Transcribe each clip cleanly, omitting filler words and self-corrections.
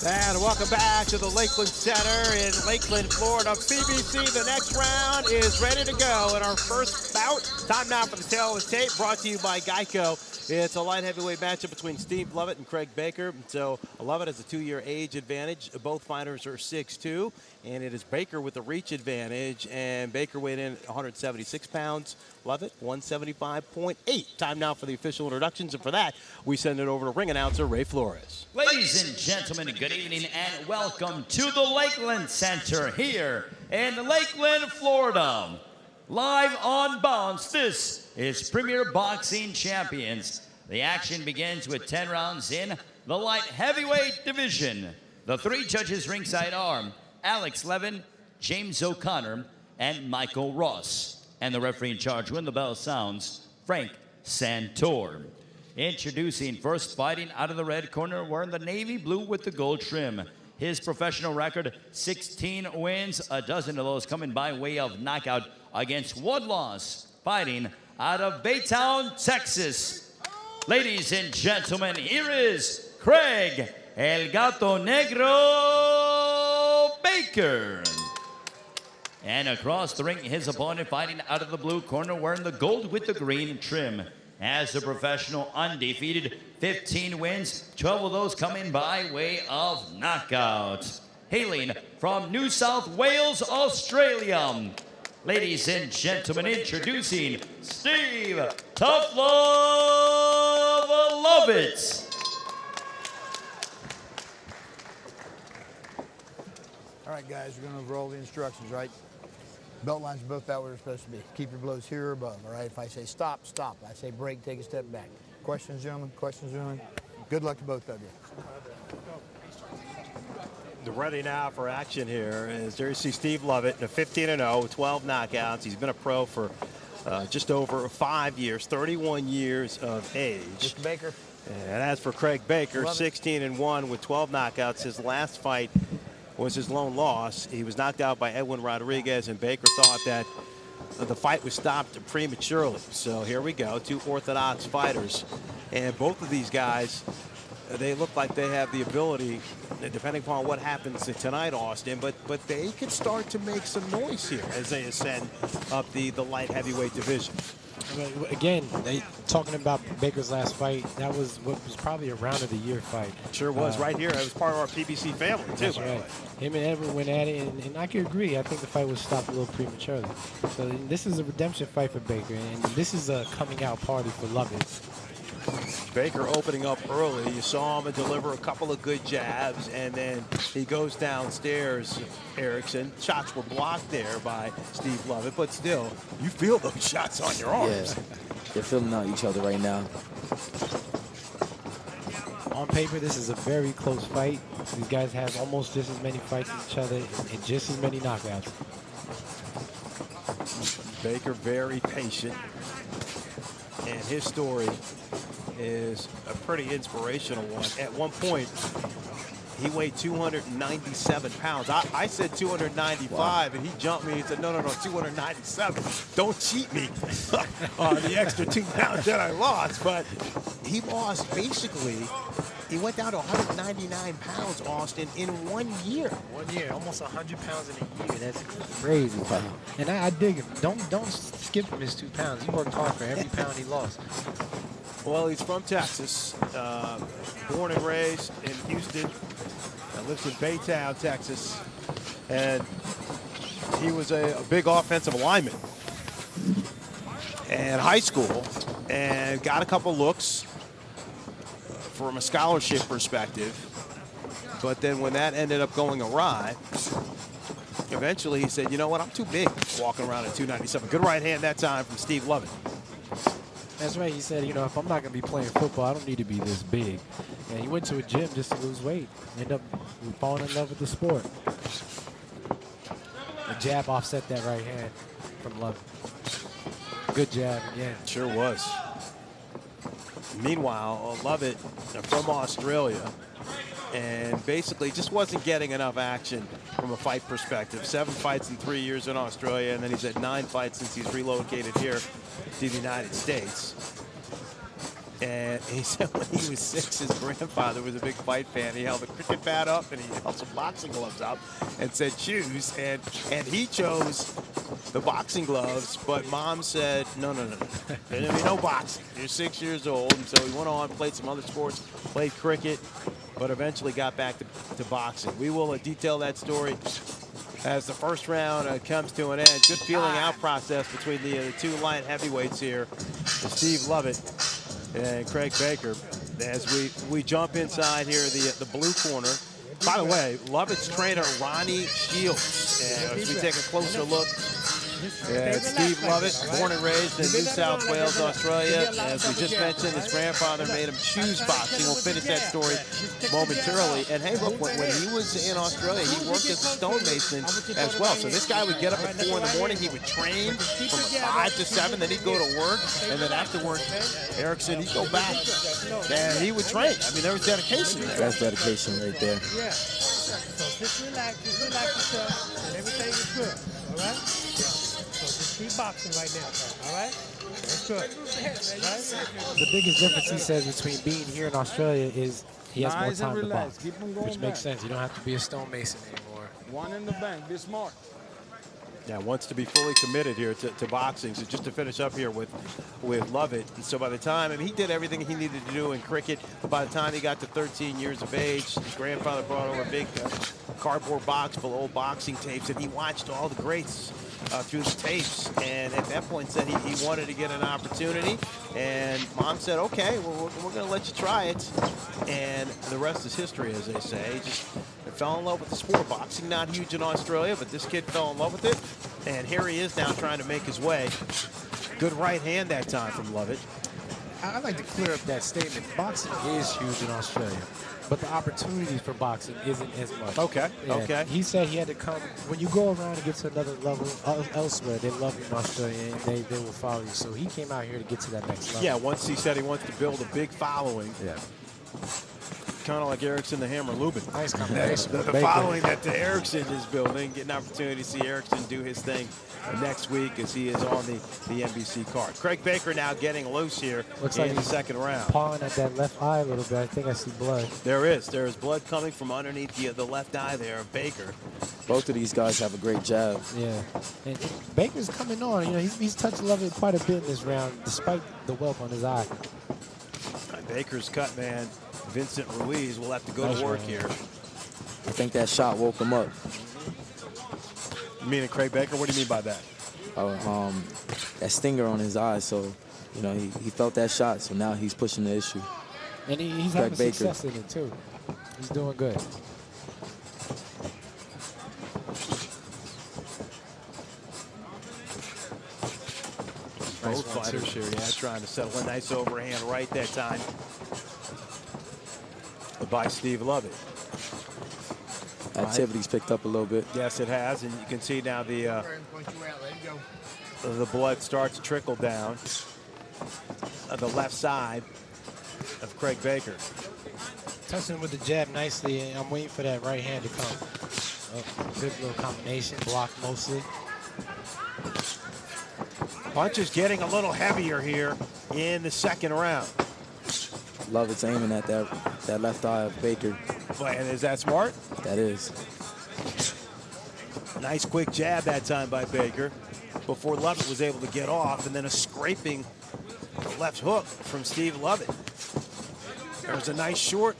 And welcome back to the Lakeland Center in Lakeland, Florida. BBC, the next round is ready to go. In our first bout, time now for the tail of the tape, brought to you by Geico. It's a light heavyweight matchup between Steve Lovett and Craig Baker. So Lovett has a 2-year age advantage. Both fighters are 6'2", and it is Baker with the reach advantage. And Baker weighed in at 176 pounds. Lovett, 175.8. Time now for the official introductions, and for that, we send it over to ring announcer Ray Flores. Ladies and gentlemen, good evening and welcome to the Lakeland Center here in Lakeland, Florida. Live on Bounce, this is Premier Boxing Champions. The action begins with 10 rounds in the light heavyweight division. The three judges ringside are Alex Levin, James O'Connor, and Michael Ross. And the referee in charge when the bell sounds, Frank Santor. Introducing first, fighting out of the red corner, wearing the navy blue with the gold trim. His professional record, 16 wins, a dozen of those coming by way of knockout against one loss, fighting out of Baytown, Texas. Ladies and gentlemen, here is Craig El Gato Negro Baker. And across the ring, his opponent fighting out of the blue corner, wearing the gold with the green trim. As a professional, undefeated, 15 wins, 12 of those coming by way of knockout. Hailing from New South Wales, Australia. Ladies and gentlemen, introducing Steve Tough Love Lovett. All right, guys, we're going to overall the instructions, right? Belt lines are both out where they're supposed to be. Keep your blows here or above, all right? If I say stop, stop. I say break, take a step back. Questions, gentlemen? Questions, gentlemen? Good luck to both of you. Ready now for action here is there you see Steve Lovett, 15-0, 12 knockouts. He's been a pro for just over 5 years, 31 years of age. Mr. Baker. And as for Craig Baker, 16-1 with 12 knockouts. His last fight was his lone loss. He was knocked out by Edwin Rodriguez, and Baker thought that the fight was stopped prematurely. So here we go, two orthodox fighters. And both of these guys, they look like they have the ability, depending upon what happens tonight, Austin, but they could start to make some noise here as they ascend up the light heavyweight division. Again, talking about Baker's last fight, that was what was probably a round of the year fight. Sure was, right here. It was part of our PBC family, too. That's right. Him and Edwin went at it, and I can agree. I think the fight was stopped a little prematurely. So this is a redemption fight for Baker, and this is a coming out party for Lovett. Baker opening up early. You saw him deliver a couple of good jabs, and then he goes downstairs, Erickson. Shots were blocked there by Steve Lovett, but still, you feel those shots on your arms. Yeah, they're filling out each other right now. On paper, this is a very close fight. These guys have almost just as many fights as each other and just as many knockouts. Baker very patient, and his story is a pretty inspirational one. At one point, he weighed 297 pounds. I said 295, wow. And he jumped me and said, no, 297. Don't cheat me on the extra 2 pounds that I lost. But he lost basically, he went down to 199 pounds, Austin, in 1 year. 1 year, almost 100 pounds in a year. That's crazy. Wow. And I dig him. Don't skip him his 2 pounds. He worked hard for every pound he lost. Well, he's from Texas, born and raised in Houston, lives in Baytown, Texas, and he was a big offensive lineman in high school and got a couple looks from a scholarship perspective, but then when that ended up going awry, eventually he said, you know what, I'm too big walking around at 297. Good right hand that time from Steve Lovett. That's right. He said, you know, if I'm not going to be playing football, I don't need to be this big. And he went to a gym just to lose weight. Ended up falling in love with the sport. The jab offset that right hand from Lovett. Good jab again. Sure was. Meanwhile, Lovett from Australia, and basically just wasn't getting enough action from a fight perspective. 7 fights in 3 years in Australia, and then he's had 9 fights since he's relocated here to the United States. And he said when he was 6, his grandfather was a big fight fan. He held a cricket bat up and he held some boxing gloves up and said choose. And he chose the boxing gloves, but Mom said, no. There's going to be no boxing. You're 6 years old. And so he went on, played some other sports, played cricket, but eventually got back to boxing. We will detail that story as the first round comes to an end. Good feeling out process between the two light heavyweights here, Steve Lovett and Craig Baker. As we jump inside here, the blue corner. By the way, Lovett's trainer, Ronnie Shields. And as we take a closer look at Steve Lovett, born and raised in New South Wales, Australia. As we just mentioned, his grandfather made him choose boxing. We'll finish that story momentarily. And hey, look, when he was in Australia, he worked as a stonemason as well. So this guy would get up at 4 in the morning. He would train from 5 to 7. Then he'd go to work. And then after work, Erickson, he'd go back. And he would train. I mean, there was dedication there. That's dedication right there. Yeah. So just relax yourself, and everything is good, all right? So just keep boxing right now, all right? That's good, all right? The biggest difference, he says, between being here in Australia is he has more time to box, which makes sense. You don't have to be a stonemason anymore. One in the bank, be smart. Yeah, wants to be fully committed here to boxing. So just to finish up here with Lovett. And so by the time, I mean, he did everything he needed to do in cricket. But by the time he got to 13 years of age, his grandfather brought over a big cardboard box full of old boxing tapes, and he watched all the greats through the tapes. And at that point said he wanted to get an opportunity. And Mom said, okay, well, we're going to let you try it. And the rest is history, as they say. He just fell in love with the sport. Boxing not huge in Australia, but this kid fell in love with it. And here he is now trying to make his way. Good right hand that time from Lovett. I'd like to clear up that statement. Boxing is huge in Australia, but the opportunities for boxing isn't as much. Okay, Yeah. okay. He said he had to come. When you go around and get to another level elsewhere, they love you in Australia and they will follow you. So he came out here to get to that next level. Yeah, once he said he wants to build a big following. Yeah. Kind of like Erickson, the Hammer Lubin. Nice combination. The following that the Erickson is building, get an opportunity to see Erickson do his thing next week as he is on the NBC card. Craig Baker now getting loose here Looks in like the he's second round. pawing at that left eye a little bit. I think I see blood. There is blood coming from underneath the left eye there of Baker. Both of these guys have a great jab. Yeah. And Baker's coming on. You know, he's touched Lovett quite a bit in this round, despite the whelp on his eye. Baker's cut man, Vincent Ruiz, will have to go Nice to work round. here. I think that shot woke him up. You mean Craig Baker? What do you mean by that? That stinger on his eye, so you know he felt that shot, so now he's pushing the issue. And he's Craig having Baker. success in it, too. He's doing good. Both fighters here, yeah, trying to settle a nice overhand right that time by Steve Lovett. Activity's picked up a little bit. Yes, it has, and you can see now the blood starts to trickle down the left side of Craig Baker. Touching with the jab nicely, and I'm waiting for that right hand to come. Oh, good little combination, block mostly. Punches getting a little heavier here in the second round. Lovett's aiming at that left eye of Baker. And is that smart? That is. Nice quick jab that time by Baker before Lovett was able to get off, and then a scraping left hook from Steve Lovett. There's a nice short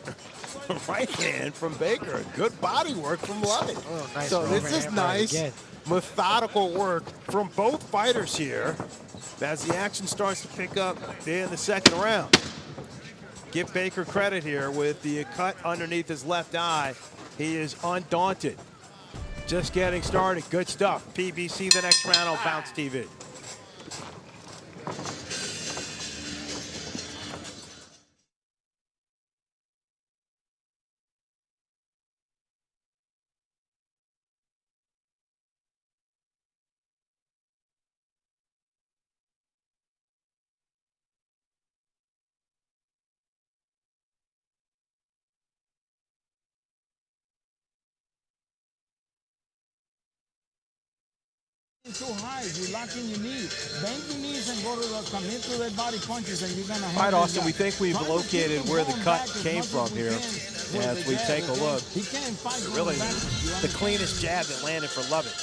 right hand from Baker. Good body work from Lovett. Oh, nice so this is overhand right nice, again. methodical work from both fighters here as the action starts to pick up in the second round. Give Baker credit here with the cut underneath his left eye. He is undaunted. Just getting started. Good stuff. PBC the next round on Bounce TV. Too high, you lock in your knee. Bend your knees and go to the, come into the body punches, and you're gonna have. All right, Austin, this we guy. think we've Try to located keep him where the going cut back as came much from as we here can with as the we jab, take a okay? look. He can't fight going Really, back, you the understand? cleanest jab that landed for Lovett.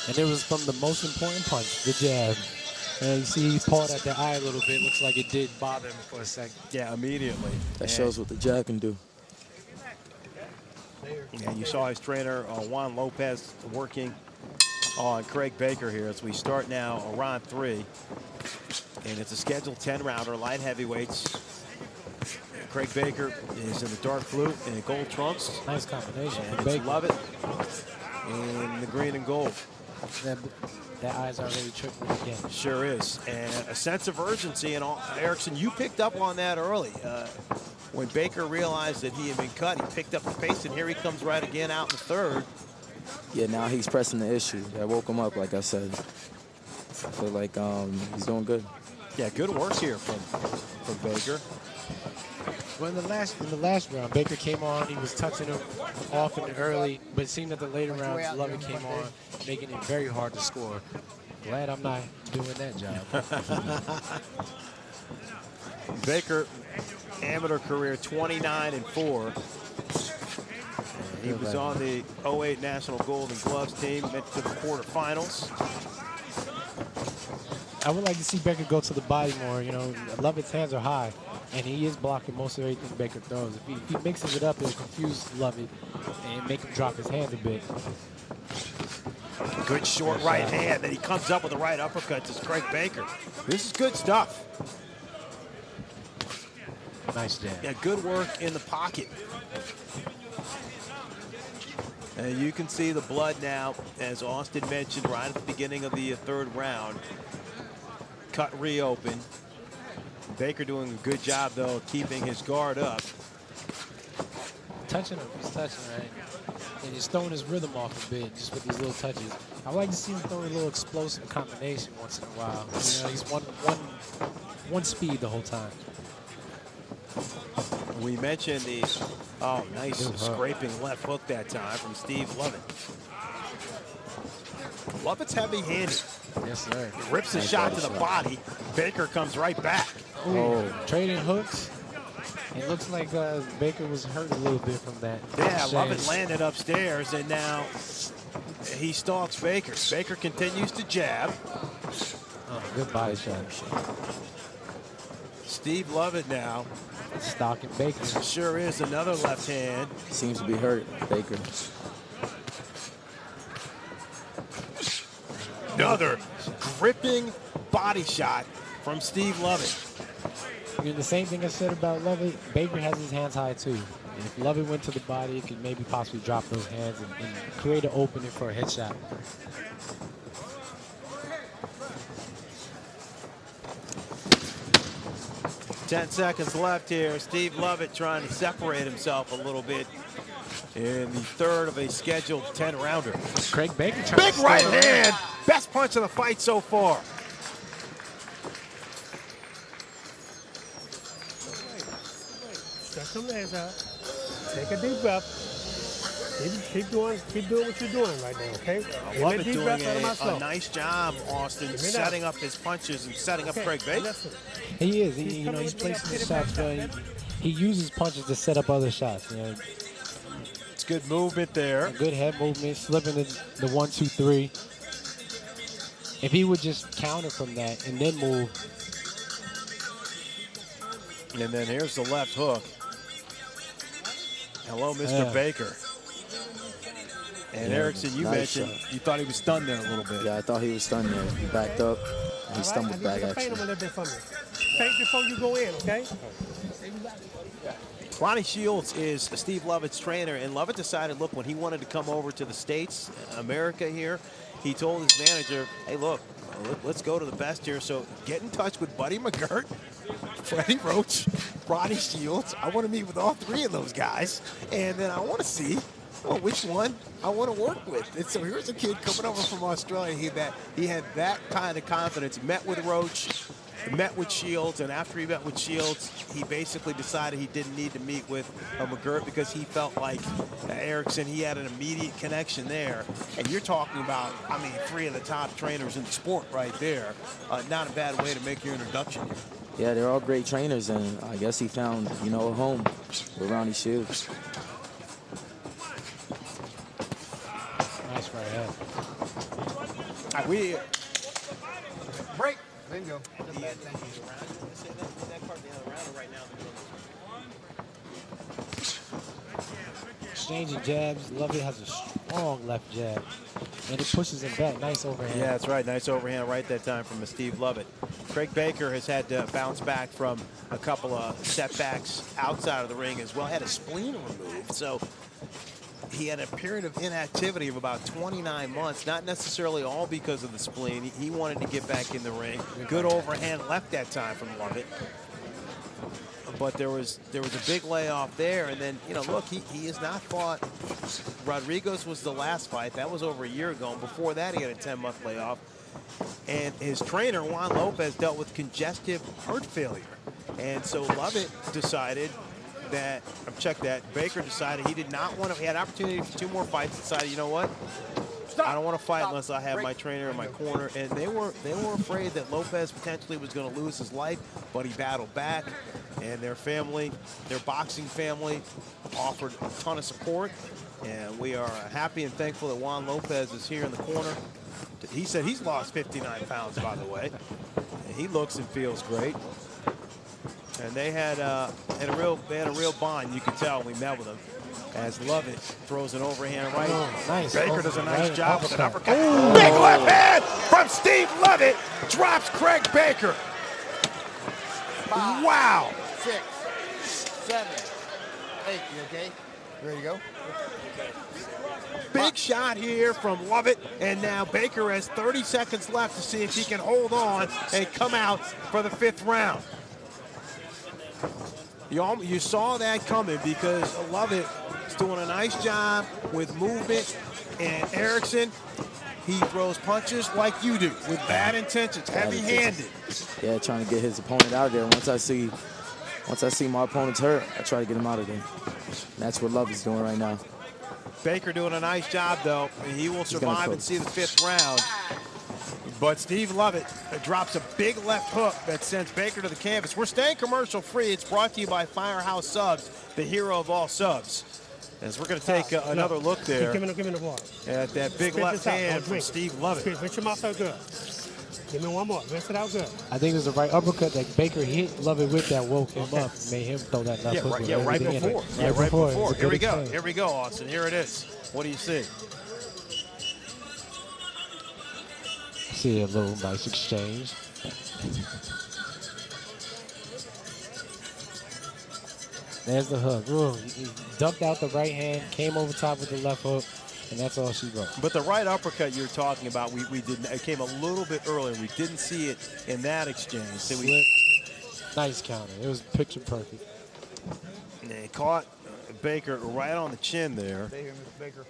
And it was from the most important punch, the jab. And you see he pawed at the eye a little bit. Looks like it did bother him for a second. Yeah, immediately. That shows what the jab can do. And you saw his trainer, Juan Lopez, working on Craig Baker here as we start now round 3. And it's a scheduled 10-rounder, light heavyweights. Craig Baker is in the dark blue and gold trunks. Nice combination And for it's Baker. Lovett in the green and gold. That eye's already tripping again. Sure is. And a sense of urgency. And Erickson, you picked up on that early. When Baker realized that he had been cut, he picked up the pace, and here he comes right again out in the 3rd. Yeah, now he's pressing the issue. That woke him up, like I said. I feel like he's doing good. Yeah, good work here from Baker. Well, in the last round, Baker came on. He was touching him off in the early, but it seemed that the later rounds, Lovett came on, making it very hard to score. Glad I'm not doing that job. Baker, amateur career 29-4. He was on the 08 National Golden Gloves team, went to the quarterfinals. I would like to see Baker go to the body more. You know, Lovett's hands are high, and he is blocking most of everything Baker throws. If he mixes it up, it'll confuse Lovett and make him drop his hands a bit. Good short right hand, then he comes up with the right uppercut to Craig Baker. This is good stuff. Nice jab. Yeah, good work in the pocket. And you can see the blood now, as Austin mentioned right at the beginning of the 3rd round. Cut reopened. Baker doing a good job, though, keeping his guard up. Touching him, he's touching, right? And he's throwing his rhythm off a bit, just with these little touches. I like to see him throw a little explosive combination once in a while. You know, he's one speed the whole time. We mentioned the, nice scraping left hook that time from Steve Lovett. Lovett's heavy-handed. Yes, sir. Rips a shot to the body. Baker comes right back. Oh, trading hooks. It looks like Baker was hurt a little bit from that. Yeah, Lovett landed upstairs, and now he stalks Baker. Baker continues to jab. Oh, good body shot. Steve Lovett now. Stalking Baker. Sure is, another left hand. Seems to be hurt, Baker. Another gripping body shot from Steve Lovett. You know, the same thing I said about Lovett, Baker has his hands high too. And if Lovett went to the body, it could maybe possibly drop those hands and create an opening for a headshot. Ten seconds left here. Steve Lovett trying to separate himself a little bit in the 3rd of a scheduled 10-rounder. Craig Baker trying Big to right stay hand. Best punch of the fight so far. Stretch them legs out. Take a deep breath. Keep doing what you're doing right now, okay? Lovett deep doing breath out of my a slow. nice job, Austin, setting up his punches and setting up Craig Baker. Listen. He is. You know, he's placing his shots, but he uses punches to set up other shots. You know, It's good movement there. good head movement, slipping the 1, 2, 3. If he would just counter from that and then move. And then here's the left hook. Hello, Mr. Baker. And Erickson, you nice mentioned shot. you thought he was stunned there a little bit. Yeah, I thought he was stunned there. He backed up. And he stumbled back, Feint him a actually. little bit for me. Feint before you go in, okay? Ronnie Shields is Steve Lovett's trainer, and Lovett decided, look, when he wanted to come over to the States, America here, he told his manager, hey, look, let's go to the best here. So get in touch with Buddy McGirt, Freddie Roach, Ronnie Shields. I want to meet with all 3 of those guys, and then I want to see which one I want to work with. And so here's a kid coming over from Australia. He had that kind of confidence. Met with Roach, met with Shields, and after he met with Shields, he basically decided he didn't need to meet with McGirt because he felt like Erickson, he had an immediate connection there. And you're talking about, I mean, 3 of the top trainers in the sport right there. Not a bad way to make your introduction here. Yeah, they're all great trainers, and I guess he found, you know, a home with Ronnie Shields. Nice right hand. We Break. Bingo. Thank you. Exchanging jabs. Lovett has a strong left jab. And it pushes him back. Nice overhand. Yeah, that's right. Nice overhand right that time from Steve Lovett. Craig Baker has had to bounce back from a couple of setbacks outside of the ring as well. Had a spleen removed, so he had a period of inactivity of about 29 months, not necessarily all because of the spleen. He wanted to get back in the ring. Good overhand left that time from Lovett. But there was a big layoff there, and then, you know, look, he has not fought. Rodriguez was the last fight. That was over a year ago, and before that he had a 10-month layoff. And his trainer, Juan Lopez, dealt with congestive heart failure. And so Lovett decided that, Baker decided he did not want to, he had opportunity for 2 more fights, decided, you know what? I don't want to fight unless I have my trainer in my corner. And they were afraid that Lopez potentially was going to lose his life, but he battled back. And their family, their boxing family, offered a ton of support. And we are happy and thankful that Juan Lopez is here in the corner. He said he's lost 59 pounds, by the way. And he looks and feels great. And they had a real bond, you could tell when we met with them. As Lovett throws an overhand right. Oh, nice. Baker does a nice Right job with an uppercut. uppercut. Big left hand from Steve Lovett. Drops Craig Baker. 5, Wow. 6, 7, 8. You okay? Ready to go? Big shot here from Lovett. And now Baker has 30 seconds left to see if he can hold on and come out for the 5th round. You saw that coming because Lovett is doing a nice job with movement, and Erickson, he throws punches like you do with bad intentions, heavy-handed. Yeah, trying to get his opponent out of there. Once I see my opponent's hurt, I try to get him out of there. And that's what Lovett's doing right now. Baker doing a nice job, though. He will survive and see the 5th round. But Steve Lovett drops a big left hook that sends Baker to the canvas. We're staying commercial free. It's brought to you by Firehouse Subs, the hero of all subs. As we're going to take another look there Give me the water. at that big Spit left this out. hand Don't from drink. Steve Lovett. Rinse your mouth out good. Give me one more. Rinse it out good. I think it was the right uppercut that Baker hit Lovett with that woke him up, made him throw that left hook. Yeah, right before. Right before. It was a Here we good go. exchange. Here we go, Austin. Here it is. What do you see? See a little nice exchange. There's the hook. Ooh, he ducked out the right hand, came over top with the left hook, and that's all she wrote. But the right uppercut you're talking about, we didn't. It came a little bit earlier. We didn't see it in that exchange. So Slip. Nice counter. It was picture perfect. and he caught Baker right on the chin there. Baker.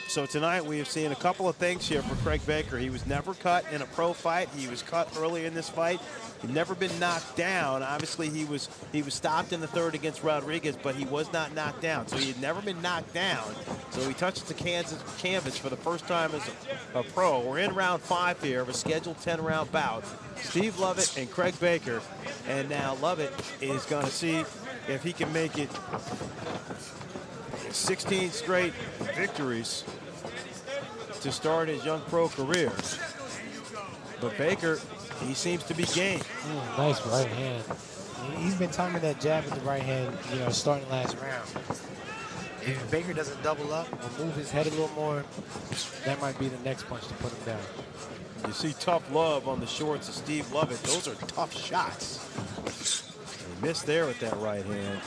So tonight we have seen a couple of things here for Craig Baker. He was never cut in a pro fight. He was cut early in this fight. He'd never been knocked down. Obviously, he was stopped in the 3rd against Rodriguez, but he was not knocked down. So he had never been knocked down. So he touched the canvas for the first time as a pro. We're in round 5 here of a scheduled 10-round bout. Steve Lovett and Craig Baker. And now Lovett is going to see if he can make it 16 straight victories to start his young pro career. But Baker, he seems to be game. Nice right hand. He's been timing that jab with the right hand, starting last round. If Baker doesn't double up or move his head a little more, that might be the next punch to put him down. You see tough love on the shorts of Steve Lovett. Those are tough shots. He missed there with that right hand.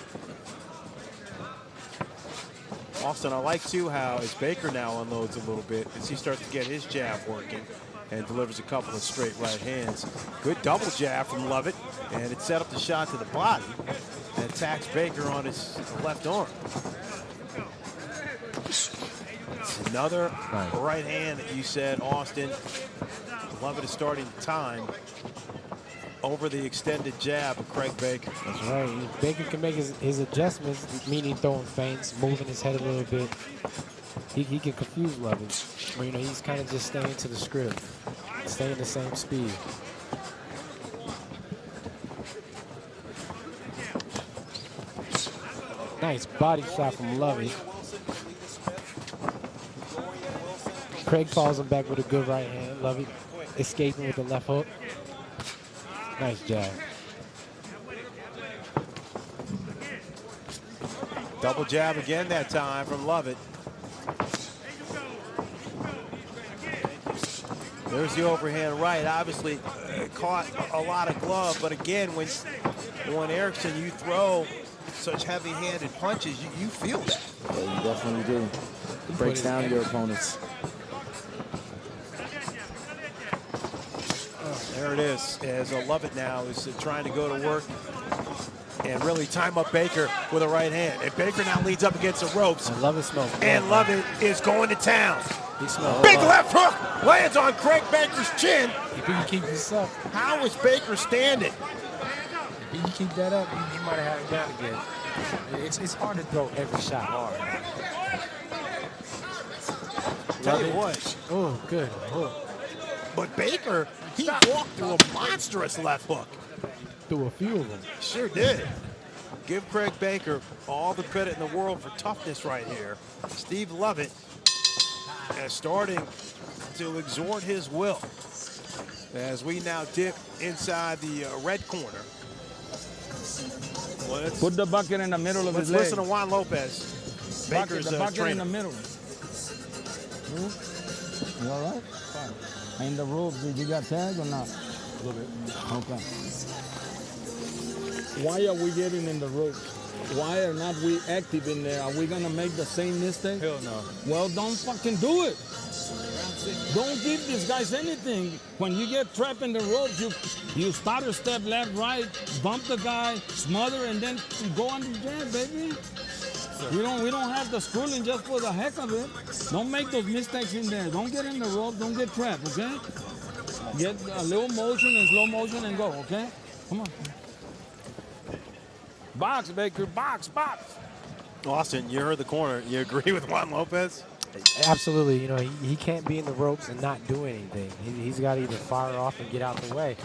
Austin, I like too how as Baker now unloads a little bit as he starts to get his jab working and delivers a couple of straight right hands. Good double jab from Lovett, and it set up the shot to the body and attacks Baker on his left arm. It's another right hand that you said, Austin. Lovett is starting time over the extended jab of Craig Baker. That's right. Baker can make his adjustments, meaning throwing feints, moving his head a little bit. He can confuse Lovett. But, you know, he's kind of just staying to the script, staying the same speed. Nice body shot from Lovett. Craig falls him back with a good right hand. Lovett escaping with the left hook. Nice jab. Double jab again that time from Lovett. There's the overhand right. Obviously caught a lot of glove, but again, when Erickson, you throw such heavy-handed punches, you feel that. Yeah, you definitely do. It breaks down your opponents. There it is, as Lovett now is trying to go to work and really time up Baker with a right hand. And Baker now leads up against the ropes. And Lovett smoke. And Lovett is going to town. He smells. Big left hook lands on Craig Baker's chin. If he can keep this up, How is Baker standing? if he can keep that up, he might have had it down again. It's hard to throw every shot hard. Tell you what, Oh, good hook. but Baker, he walked through a monstrous left hook. Threw a few of them. Sure did. Give Craig Baker all the credit in the world for toughness right here. Steve Lovett is starting to exhort his will as we now dip inside the red corner. Put the bucket in the middle of Let's his leg. listen to Juan Lopez, Baker's the bucket in trainer. the middle. You all right? Fine. In the rope, did you got tagged or not? A little bit. Okay. Why are we getting in the ropes? Why are not we active in there? Are we gonna make the same mistake? Hell no. Well, don't fucking do it. Don't give these guys anything. When you get trapped in the ropes, you start a step left, right, bump the guy, smother, and then go on the jab, baby. We don't have the schooling just for the heck of it. Don't make those mistakes in there. Don't get in the rope. Don't get trapped, okay? Get a little motion and slow motion and go, okay? Come on. Box, Baker, box, box. Austin, you heard the corner. You agree with Juan Lopez? Absolutely. You know, he can't be in the ropes and not do anything. He's got to either fire off and get out the way.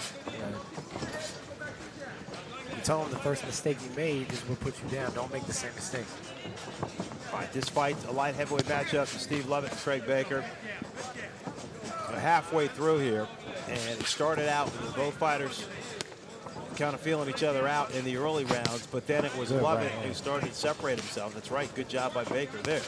You tell him the first mistake you made is what put you down. Don't make the same mistake. All right, this fight's a light heavyweight matchup for Steve Lovett and Craig Baker. We're halfway through here, and it started out with both fighters kind of feeling each other out in the early rounds, but then it was Good Lovett right hand. who started to separate himself. That's right, good job by Baker there.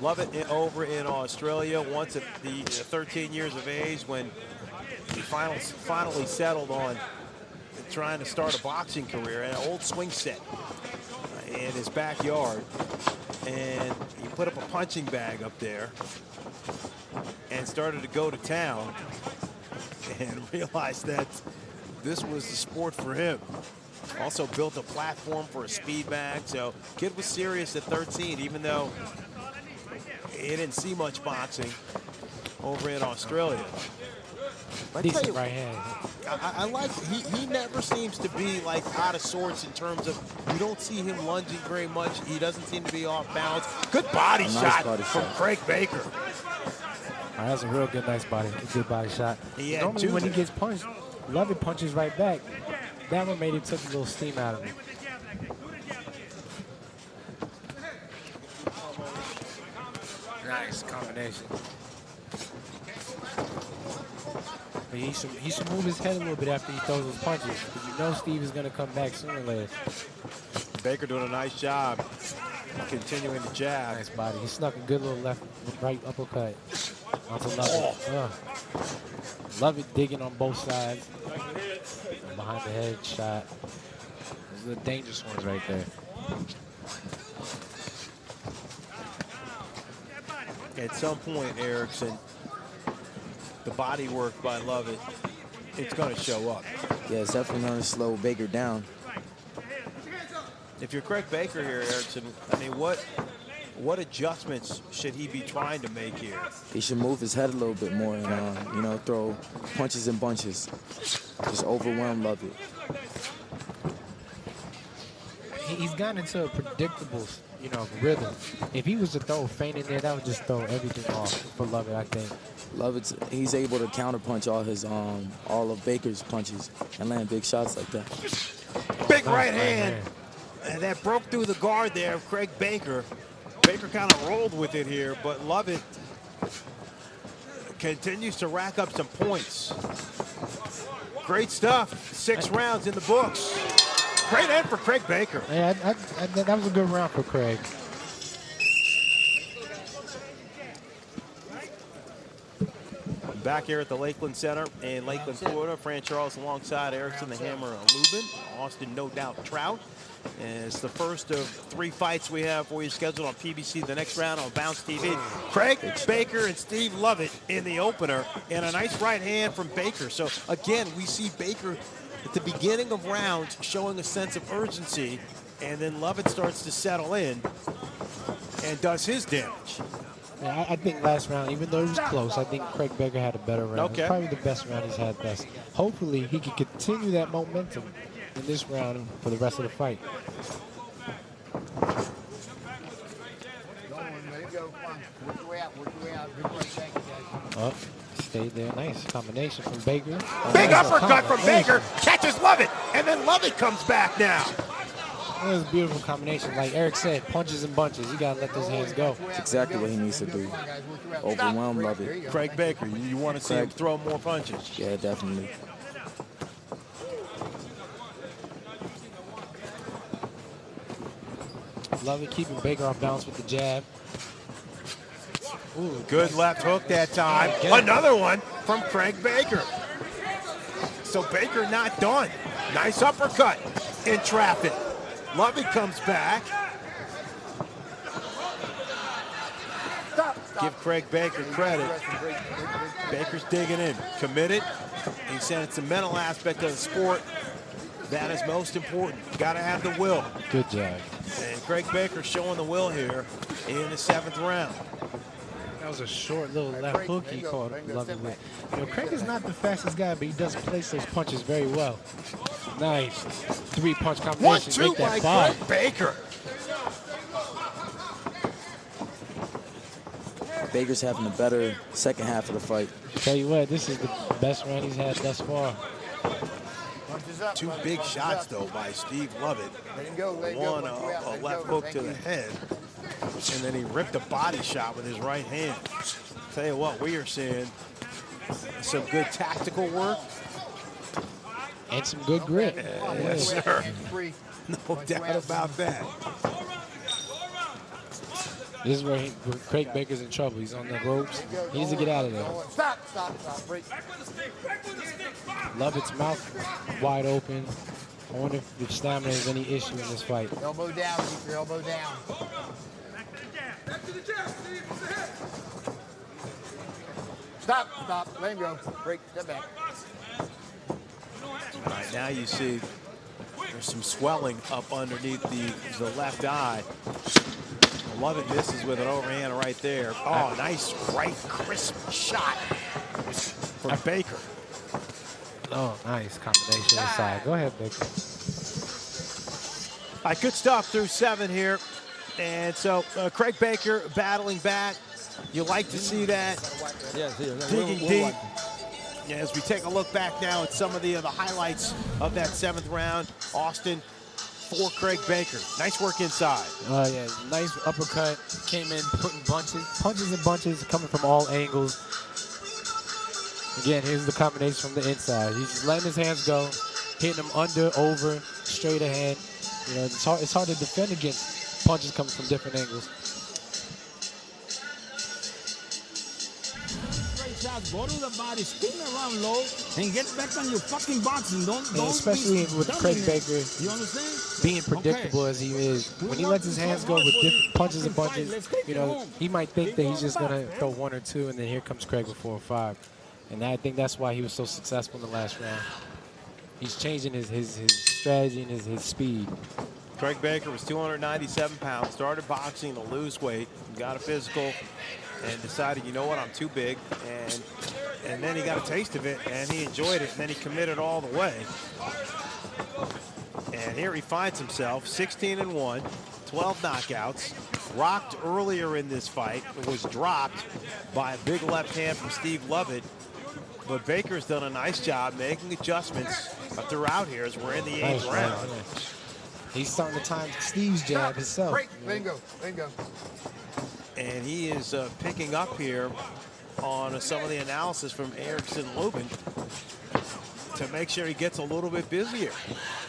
Lovett over in Australia, once at the 13 years of age, when he finally settled on trying to start a boxing career at an old swing set in his backyard. And he put up a punching bag up there and started to go to town and realized that this was the sport for him. Also built a platform for a speed bag. So kid was serious at 13, even though he didn't see much boxing over in Australia. Decent right hand. I like, he never seems to be like out of sorts in terms of, you don't see him lunging very much. He doesn't seem to be off balance. Good body shot from Craig Baker. That's a real good, nice body. Good body shot. He had Normally two when he there. gets punched, Lovett punches right back. That one made it took a little steam out of him. Nice combination. But he should move his head a little bit after he throws those punches, because you know Steve is going to come back sooner or later. Baker doing a nice job continuing the jab. Nice body. He snuck a good little right uppercut onto Lovett. Lovett digging on both sides. And behind the head shot. Those are the dangerous ones right there. At some point, Erickson, the body work by Lovett, it's going to show up. Yeah, it's definitely going to slow Baker down. If you're Craig Baker here, Erickson, I mean, what adjustments should he be trying to make here? He should move his head a little bit more and, you know, throw punches and bunches. Just overwhelm Lovett. He's gotten into a predictable, you know, rhythm. If he was to throw a feint in there, that would just throw everything off for Lovett, I think. Lovett, he's able to counterpunch all of Baker's punches and land big shots like that. Big right hand. And that broke through the guard there of Craig Baker. Baker kind of rolled with it here, but Lovett continues to rack up some points. Great stuff. 6 rounds in the books. Great end for Craig Baker. Yeah, that was a good round for Craig. Back here at the Lakeland Center in Lakeland, Florida. Fran Charles alongside Erickson, the Hammer, Lubin. Austin, no doubt, Trout. And it's the first of 3 fights we have for you scheduled on PBC. The next round on Bounce TV. Craig Baker and Steve Lovett in the opener. And a nice right hand from Baker. So, again, we see Baker at the beginning of rounds showing a sense of urgency. And then Lovett starts to settle in and does his damage. Yeah, I think last round, even though it was close, I think Craig Baker had a better round. Okay. It's probably the best round he's had thus. Hopefully, he can continue that momentum in this round for the rest of the fight. Go on, let it go. Come on. Work your way out. Work your way out. Good work. Thank you, guys. Oh, stayed there. Nice combination from Baker. Big Nice uppercut from combination. Baker. Catches Lovett. And then Lovett comes back now. That was a beautiful combination. Like Eric said, punches and bunches. You got to let those hands go. That's exactly what he needs to do. Overwhelm Lovett. Craig Baker, you want to see him throw more punches. Yeah, definitely. Lovett keeping Baker off balance with the jab. Ooh, good left hook that time. Another one from Craig Baker. So Baker not done. Nice uppercut in traffic. Lovett comes back. Give Craig Baker credit. Baker's digging in, committed. He said it's the mental aspect of the sport that is most important. Got to have the will. Good job. And Craig Baker showing the will here in the 7th round. That was a short little left hook he caught Lovett with. You know, Craig is not the fastest guy, but he does place those punches very well. Nice 3-punch combination. 1-2 Make that by 5. Craig Baker. Baker's having a better second half of the fight. Tell you what, this is the best round he's had thus far. 2 big shots, though, by Steve Lovett. One, a left hook to the head, and then he ripped a body shot with his right hand. Tell you what, we are seeing some good tactical work. And some good grit. Yes, sir. No doubt about that. This is where Craig Baker's in trouble. He's on the ropes. He needs to get out of there. Stop. Break. Lovett's mouth wide open. I wonder if stamina is any issue in this fight. Elbow down. Keep your elbow down. Stop. Let him go. Break. Step back. All right, now you see there's some swelling up underneath the left eye. Lovett misses with an overhand right there. Oh, nice right crisp shot from Baker. Oh, nice combination inside. Go ahead, Baker. All right, good stuff through 7 here. And so Craig Baker battling back. You like to see that. Digging deep. Yeah, as we take a look back now at some of the highlights of that 7th round, Austin for Craig Baker. Nice work inside. Yeah, nice uppercut. Came in putting punches and bunches coming from all angles. Again, here's the combination from the inside. He's just letting his hands go, hitting them under, over, straight ahead. You know, it's hard to defend against punches coming from different angles. Go to the body, spin around low, and get back on your fucking boxing. Don't especially with Craig Baker, you understand? Being predictable as he is, when he lets his hands go with different punches and bunches, you know, he might think that he's just gonna throw 1 or 2, and then here comes Craig with 4 or 5. And I think that's why he was so successful in the last round. He's changing his strategy and his speed. Craig Baker was 297 pounds, started boxing to lose weight, got a physical, and decided, you know what, I'm too big. And then he got a taste of it, and he enjoyed it, and then he committed all the way. And here he finds himself 16-1, 12 knockouts, rocked earlier in this fight, was dropped by a big left hand from Steve Lovett. But Baker's done a nice job making adjustments throughout here as we're in the 8th round. He's starting to time Steve's jab himself. Break. Let him go. Let him go. And he is picking up here on some of the analysis from Erickson Lubin to make sure he gets a little bit busier,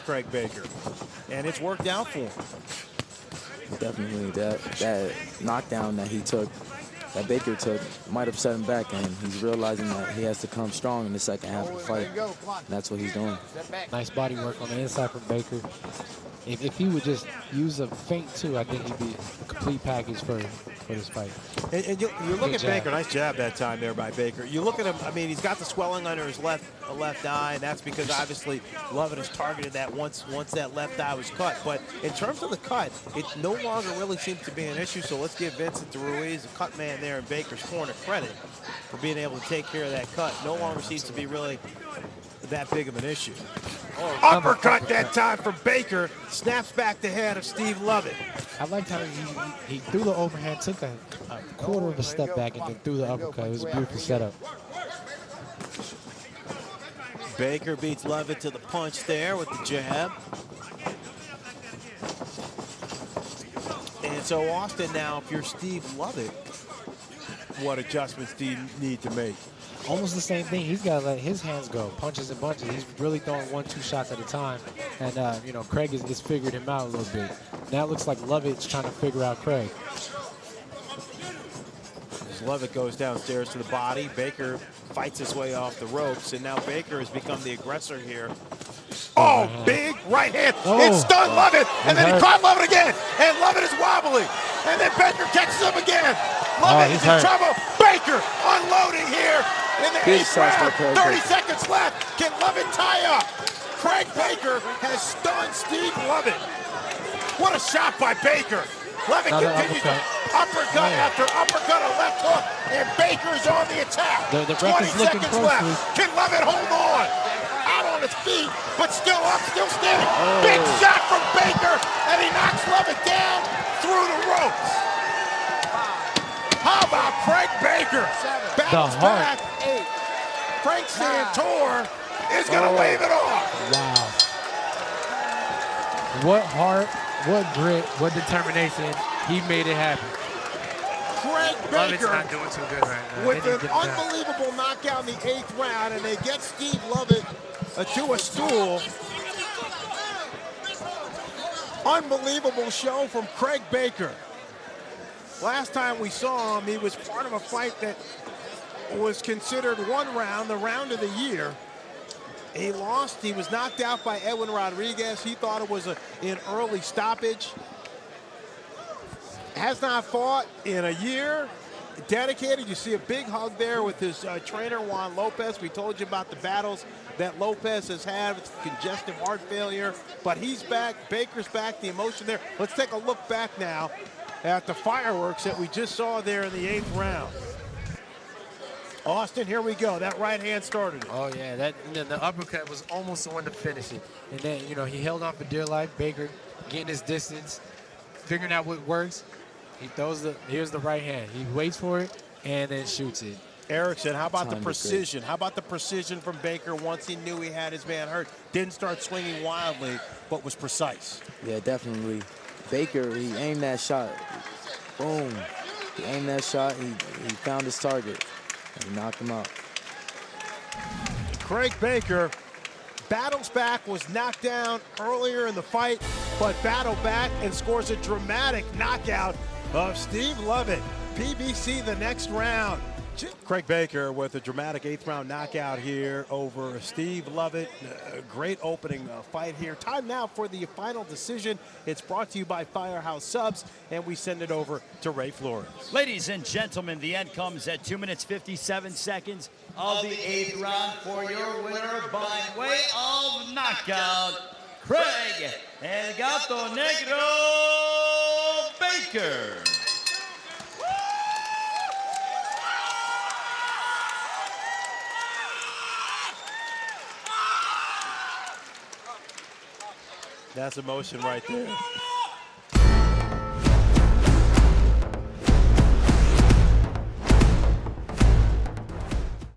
Craig Baker. And it's worked out for him. Definitely that knockdown that he took, that Baker took, might have set him back, and he's realizing that he has to come strong in the second half of the fight. And that's what he's doing. Nice body work on the inside from Baker. If he would just use a feint too, I think he'd be a complete package for this fight. And you look at Baker, nice jab that time there by Baker. You look at him, I mean, he's got the swelling under his left eye, and that's because obviously Lovett has targeted that once that left eye was cut. But in terms of the cut, it no longer really seems to be an issue, so let's give Vincent Ruiz, the cut man there in Baker's corner, credit for being able to take care of that cut. No longer seems to be really that big of an issue. Uppercut that time from Baker, snaps back the head of Steve Lovett. I liked how he threw the overhand, took a quarter of a step back, and then threw the uppercut. It was a beautiful setup. Baker beats Lovett to the punch there with the jab. And so Austin, now if you're Steve Lovett, what adjustments do you need to make? Almost the same thing. He's got to let his hands go, punches and bunches. He's really throwing 1-2 shots at a time. And, you know, Craig has figured him out a little bit. Now it looks like Lovett's trying to figure out Craig. As Lovett goes downstairs to the body, Baker fights his way off the ropes, and now Baker has become the aggressor here. Oh, big right hand. It stunned Lovett, and then he caught Lovett again, and Lovett is wobbly. And then Baker catches him again. Lovett is in trouble. Baker unloading here in the 8th round. 30 seconds left. Can Lovett tie up? Craig Baker has stunned Steve Lovett. What a shot by Baker. Lovett continues to uppercut after uppercut, a left hook, and Baker's on the attack. The 20 seconds left. Can Lovett hold on? Out on his feet, but still up, still standing. Big shot from Baker, and he knocks Lovett down through the ropes. How about Craig Baker? Battles back. Frank Santor is going to wave it off. Wow. What heart, what grit, what determination. He made it happen. Craig Lovett's Baker not doing too good right now. with an unbelievable knockout in the 8th round, and they get Steve Lovett to a stool. Unbelievable show from Craig Baker. Last time we saw him, he was part of a fight that was considered one round, the round of the year. He lost. He was knocked out by Edwin Rodriguez. He thought it was an early stoppage. Has not fought in a year. Dedicated. You see a big hug there with his trainer, Juan Lopez. We told you about the battles that Lopez has had with congestive heart failure. But he's back. Baker's back. The emotion there. Let's take a look back now at the fireworks that we just saw there in the 8th round. Austin, here we go. That right hand started. Oh, yeah. The uppercut was almost the one to finish it. And then, you know, he held on for dear life. Baker getting his distance, figuring out what works. He throws here's the right hand. He waits for it and then shoots it. Erickson, how about the precision? How about the precision from Baker once he knew he had his man hurt? Didn't start swinging wildly, but was precise. Yeah, definitely. Baker, he aimed that shot. Boom. He aimed that shot. He found his target. And he knocked him out. Craig Baker battles back, was knocked down earlier in the fight, but battled back and scores a dramatic knockout of Steve Lovett. PBC the next round. Craig Baker with a dramatic 8th round knockout here over Steve Lovett. A great opening fight here. Time now for the final decision. It's brought to you by Firehouse Subs, and we send it over to Ray Flores. Ladies and gentlemen, the end comes at 2 minutes 57 seconds of the 8th round for your winner by way of knockout, Craig El Gato Negro Baker. That's emotion right there.